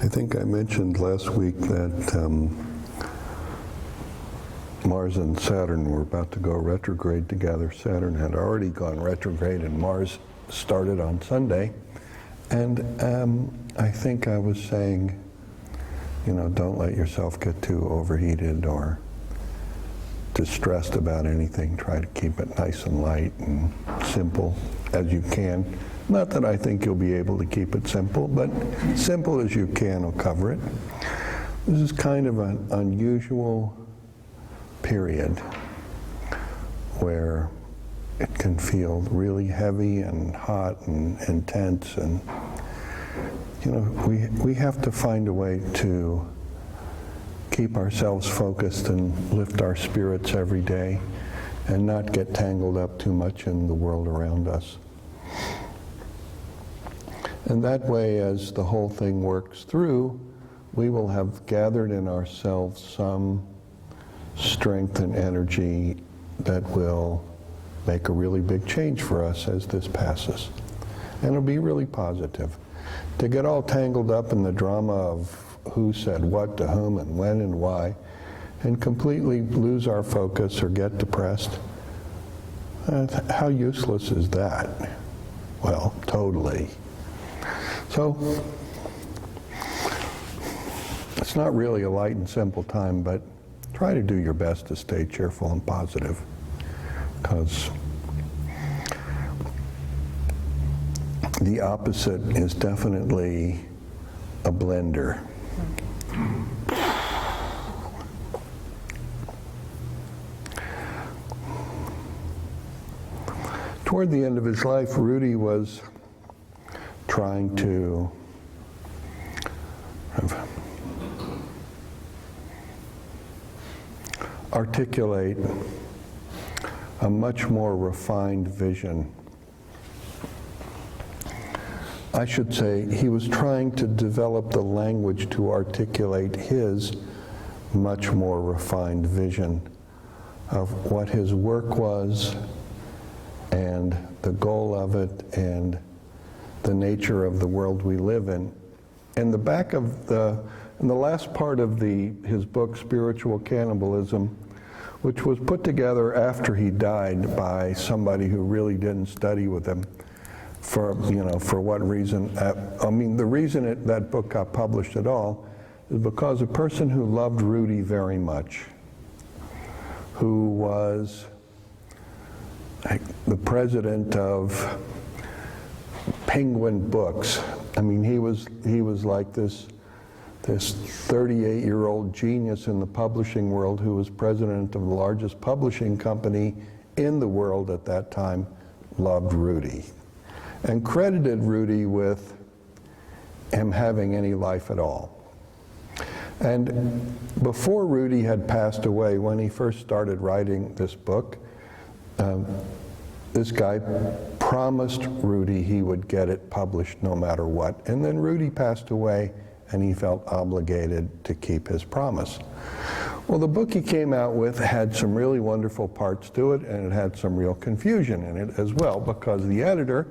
think I mentioned last week that Mars and Saturn were about to go retrograde together. Saturn had already gone retrograde and Mars started on Sunday. And I think I was saying, don't let yourself get too overheated or distressed about anything. Try to keep it nice and light and simple as you can. Not that I think you'll be able to keep it simple, but simple as you can will cover it. This is kind of an unusual period where it can feel really heavy and hot and intense, and we have to find a way to keep ourselves focused and lift our spirits every day and not get tangled up too much in the world around us. And that way, as the whole thing works through, we will have gathered in ourselves some strength and energy that will make a really big change for us as this passes. And it'll be really positive. To get all tangled up in the drama of who said what to whom and when and why, and completely lose our focus or get depressed, how useless is that? Well, totally. So, it's not really a light and simple time, but try to do your best to stay cheerful and positive, because the opposite is definitely a blender. Toward the end of his life, Rudi was trying to articulate a much more refined vision. I should say he was trying to develop the language to articulate his much more refined vision of what his work was and the goal of it and the nature of the world we live in. In the back of in the last part of his book, Spiritual Cannibalism, which was put together after he died by somebody who really didn't study with him, for what reason. The reason that book got published at all is because a person who loved Rudi very much, who was the president of Penguin Books. He was like this 38-year-old genius in the publishing world who was president of the largest publishing company in the world at that time, loved Rudi, and credited Rudi with him having any life at all. And before Rudi had passed away, when he first started writing this book, this guy promised Rudi he would get it published no matter what. And then Rudi passed away, and he felt obligated to keep his promise. Well, the book he came out with had some really wonderful parts to it, and it had some real confusion in it as well, because the editor,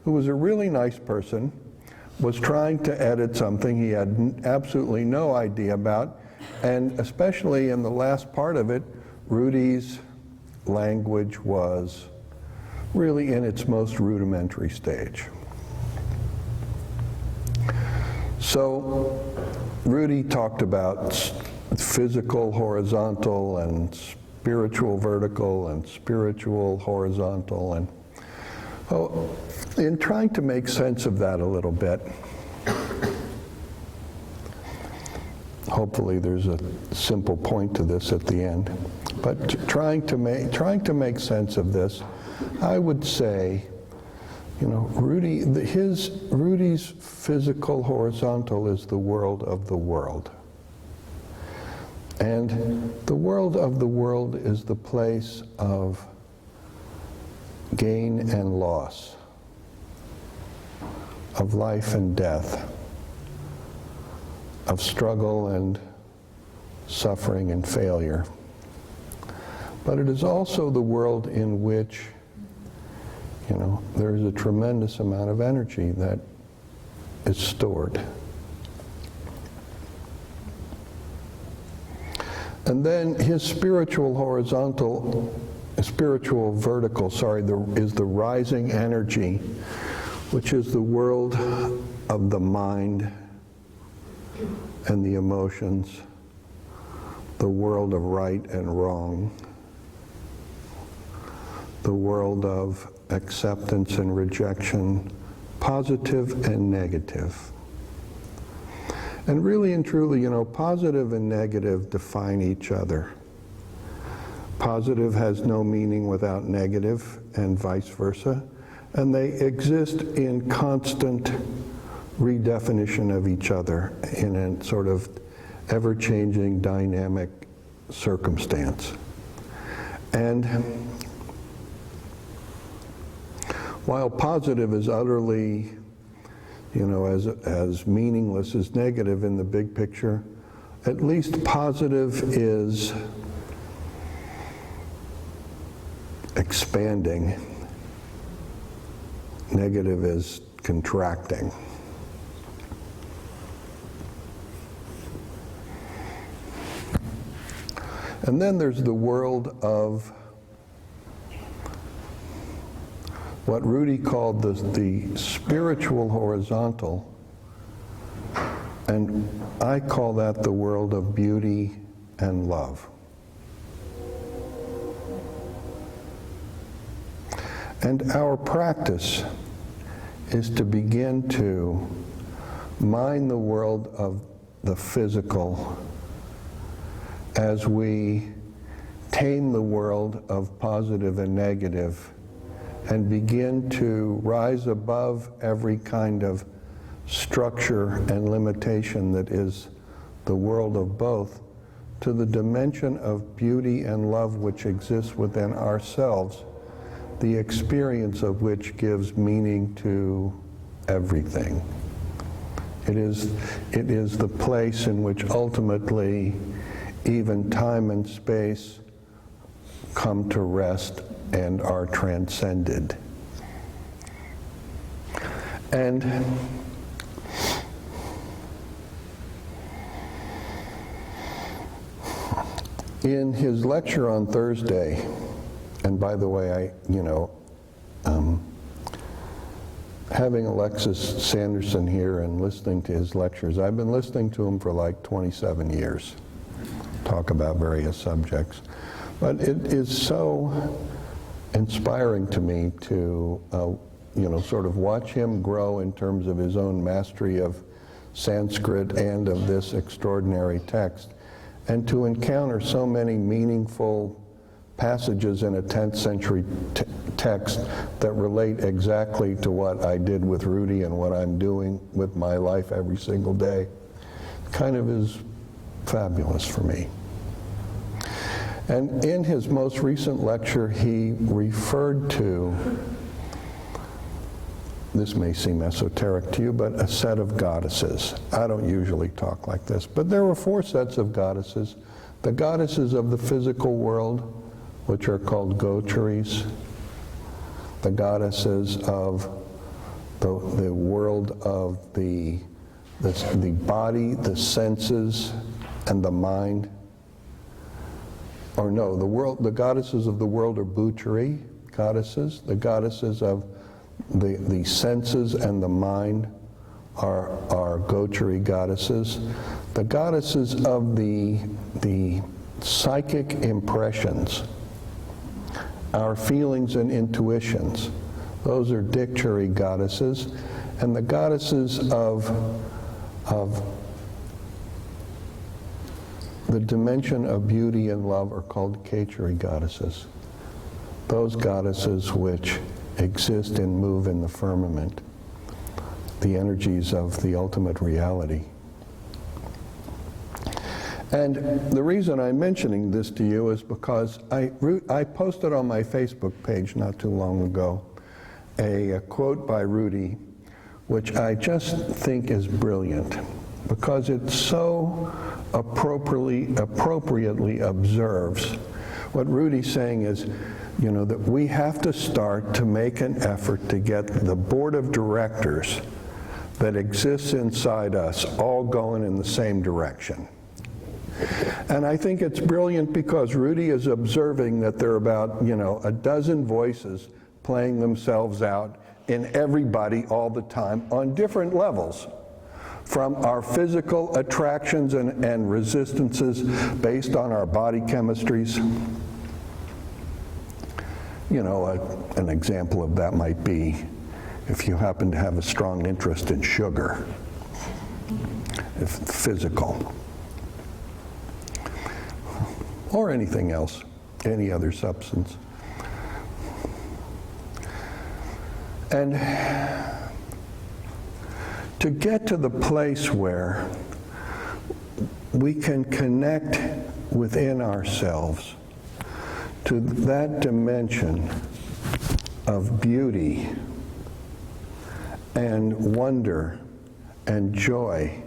who was a really nice person, was trying to edit something he had absolutely no idea about, and especially in the last part of it, Rudi's language was really in its most rudimentary stage. So Rudi talked about physical horizontal and spiritual vertical and spiritual horizontal, and in trying to make sense of that a little bit, hopefully there's a simple point to this at the end, but trying to make sense of this, I would say, Rudi's physical horizontal is the world of the world. And the world of the world is the place of gain and loss, of life and death, of struggle and suffering and failure. But it is also the world in which, there is a tremendous amount of energy that is stored. And then his spiritual vertical, is the rising energy, which is the world of the mind and the emotions, the world of right and wrong, the world of acceptance and rejection, positive and negative. And really and truly, positive and negative define each other. Positive has no meaning without negative, and vice versa. And they exist in constant redefinition of each other in a sort of ever-changing, dynamic circumstance. And while positive is utterly, as meaningless as negative in the big picture, at least positive is expanding, negative is contracting. And then there's the world of what Rudi called the spiritual horizontal, and I call that the world of beauty and love. And our practice is to begin to mine the world of the physical as we tame the world of positive and negative and begin to rise above every kind of structure and limitation that is the world of both to the dimension of beauty and love which exists within ourselves, the experience of which gives meaning to everything. It is the place in which ultimately even time and space come to rest and are transcended. And in his lecture on Thursday, and by the way, having Alexis Sanderson here and listening to his lectures, I've been listening to him for like 27 years, talk about various subjects. But it is so inspiring to me to, sort of watch him grow in terms of his own mastery of Sanskrit and of this extraordinary text, and to encounter so many meaningful passages in a 10th century text that relate exactly to what I did with Rudi and what I'm doing with my life every single day. Kind of is fabulous for me. And in his most recent lecture, he referred to, this may seem esoteric to you, but a set of goddesses. I don't usually talk like this, but there were 4 sets of goddesses. The goddesses of the physical world, which are called Gocharis. The goddesses of the world of the body, the senses, and the mind. Or no, the goddesses of the world are Bhuchari goddesses. The goddesses of the senses and the mind are Gochari goddesses. The goddesses of the psychic impressions, our feelings and intuitions, those are Dikchari goddesses. And the goddesses of the dimension of beauty and love are called Kechari goddesses. Those goddesses which exist and move in the firmament, the energies of the ultimate reality. And the reason I'm mentioning this to you is because I posted on my Facebook page not too long ago a quote by Rudi, which I just think is brilliant, because it so appropriately observes what Rudi's saying is, that we have to start to make an effort to get the board of directors that exists inside us all going in the same direction. And I think it's brilliant because Rudi is observing that there are about, a dozen voices playing themselves out in everybody all the time on different levels, from our physical attractions and resistances based on our body chemistries. An example of that might be if you happen to have a strong interest in sugar, if physical, or anything else, any other substance. And to get to the place where we can connect within ourselves to that dimension of beauty and wonder and joy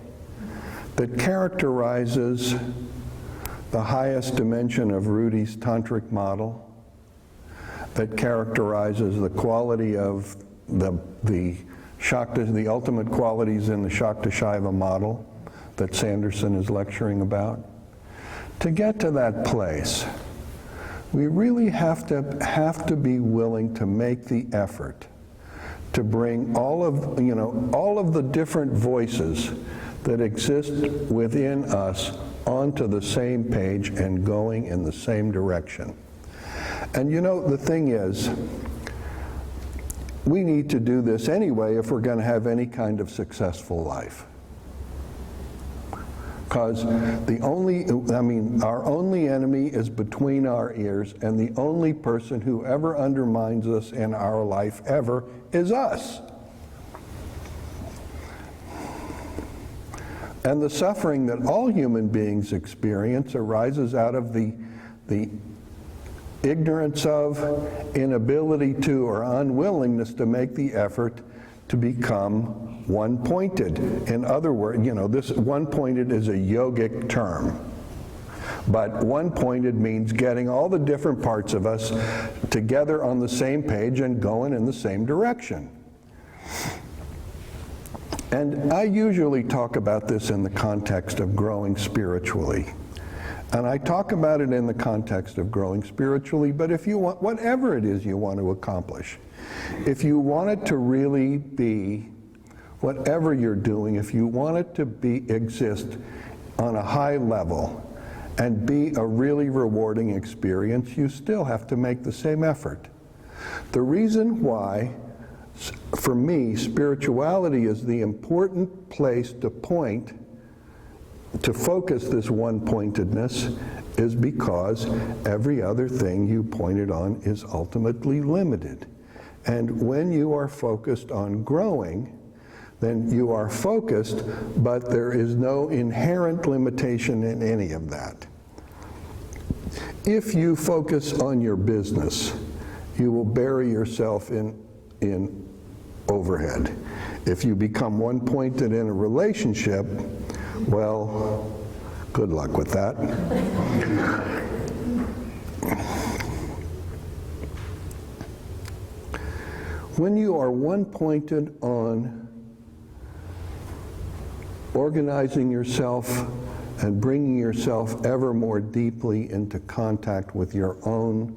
that characterizes the highest dimension of Rudi's tantric model, that characterizes the quality of the Shakta, the ultimate qualities in the Shakta Shaiva model that Sanderson is lecturing about. To get to that place, we really have to be willing to make the effort to bring all of the different voices that exist within us onto the same page and going in the same direction. And the thing is, we need to do this anyway if we're going to have any kind of successful life. Because our only enemy is between our ears, and the only person who ever undermines us in our life ever is us. And the suffering that all human beings experience arises out of the ignorance of, inability to, or unwillingness to make the effort to become one-pointed. In other words, this one-pointed is a yogic term. But one-pointed means getting all the different parts of us together on the same page and going in the same direction. And I usually talk about this in the context of growing spiritually. And I talk about it in the context of growing spiritually, but if you want, whatever it is you want to accomplish, if you want it to really be, whatever you're doing, if you want it to exist on a high level and be a really rewarding experience, you still have to make the same effort. The reason why, for me, spirituality is the important place to focus this one-pointedness is because every other thing you pointed on is ultimately limited. And when you are focused on growing, then you are focused, but there is no inherent limitation in any of that. If you focus on your business, you will bury yourself in overhead. If you become one-pointed in a relationship, well, good luck with that. When you are one-pointed on organizing yourself and bringing yourself ever more deeply into contact with your own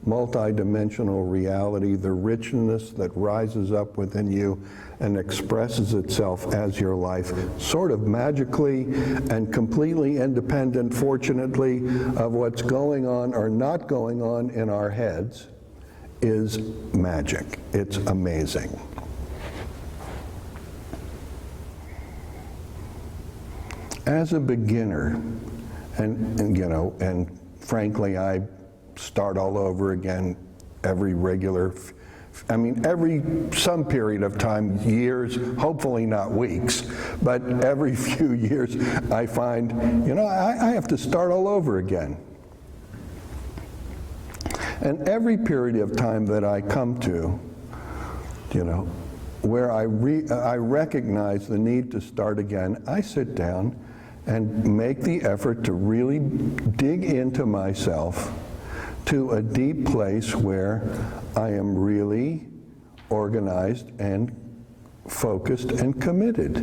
multidimensional reality, the richness that rises up within you and expresses itself as your life, sort of magically and completely independent, fortunately, of what's going on or not going on in our heads, is magic. It's amazing. As a beginner, and frankly, I start all over again every some period of time, years, hopefully not weeks, but every few years I find, I have to start all over again. And every period of time that I come to, where I recognize the need to start again, I sit down and make the effort to really dig into myself to a deep place where I am really organized and focused and committed.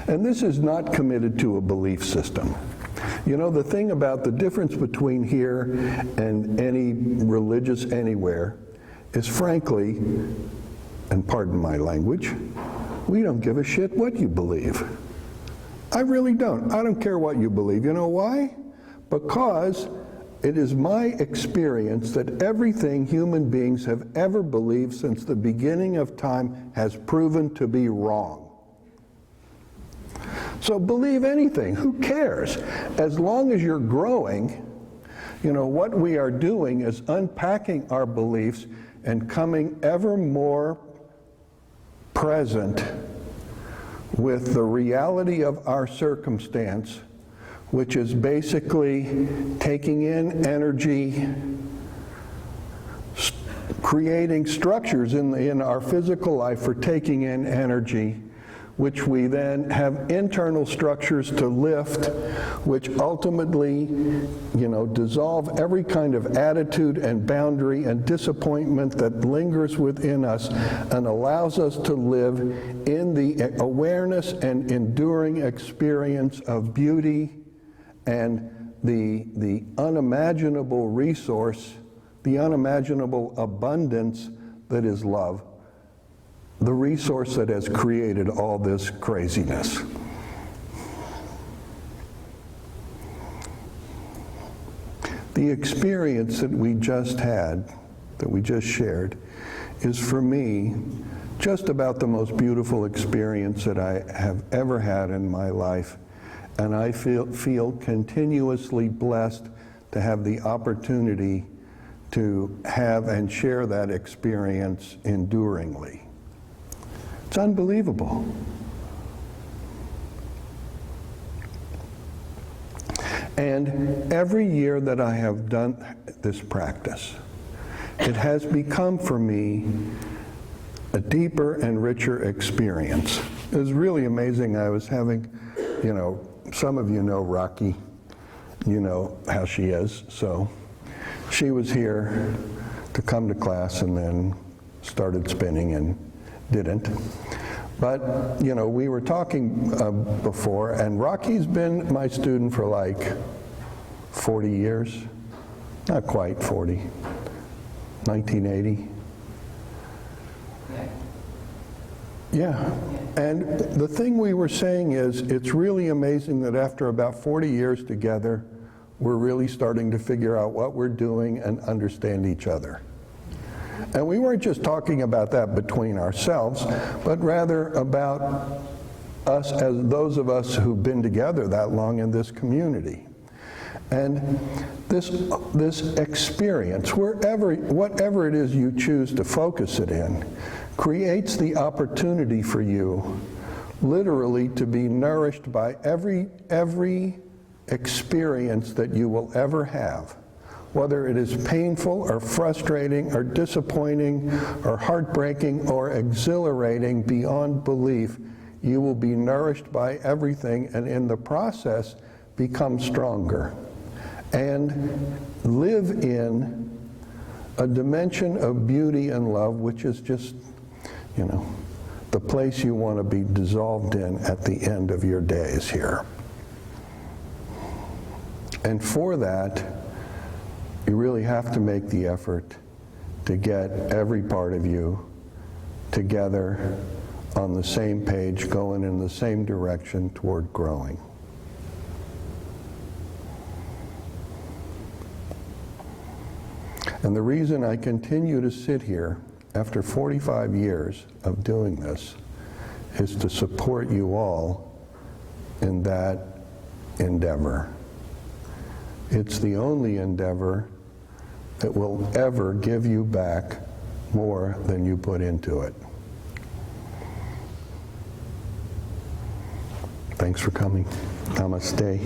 And this is not committed to a belief system. You know, the thing about the difference between here and any religious anywhere is, frankly, and pardon my language, we don't give a shit what you believe. I really don't. I don't care what you believe. You know why? Because it is my experience that everything human beings have ever believed since the beginning of time has proven to be wrong. So believe anything, who cares? As long as you're growing, you know, what we are doing is unpacking our beliefs and coming ever more present with the reality of our circumstance, which is basically taking in energy, creating structures in our physical life for taking in energy, which we then have internal structures to lift, which ultimately, you know, dissolve every kind of attitude and boundary and disappointment that lingers within us and allows us to live in the awareness and enduring experience of beauty and the unimaginable resource, the unimaginable abundance that is love, the resource that has created all this craziness. The experience that we just had, that we just shared, is for me just about the most beautiful experience that I have ever had in my life. And I feel continuously blessed to have the opportunity to have and share that experience enduringly. It's unbelievable. And every year that I have done this practice, it has become for me a deeper and richer experience. It was really amazing. I was having, you know, some of you know Rocky, you know how she is, so she was here to come to class and then started spinning and didn't. But, you know, we were talking before, and Rocky's been my student for like 40 years, not quite 40, 1980. Yeah, and the thing we were saying is it's really amazing that after about 40 years together, we're really starting to figure out what we're doing and understand each other. And we weren't just talking about that between ourselves, but rather about us as those of us who've been together that long in this community. And this experience, whatever it is you choose to focus it in, creates the opportunity for you literally to be nourished by every experience that you will ever have, whether it is painful or frustrating or disappointing or heartbreaking or exhilarating beyond belief. You will be nourished by everything, and in the process become stronger and live in a dimension of beauty and love, which is just, you know, the place you want to be dissolved in at the end of your days here. And for that, you really have to make the effort to get every part of you together on the same page, going in the same direction toward growing. And the reason I continue to sit here after 45 years of doing this is to support you all in that endeavor. It's the only endeavor that will ever give you back more than you put into it. Thanks for coming. Namaste.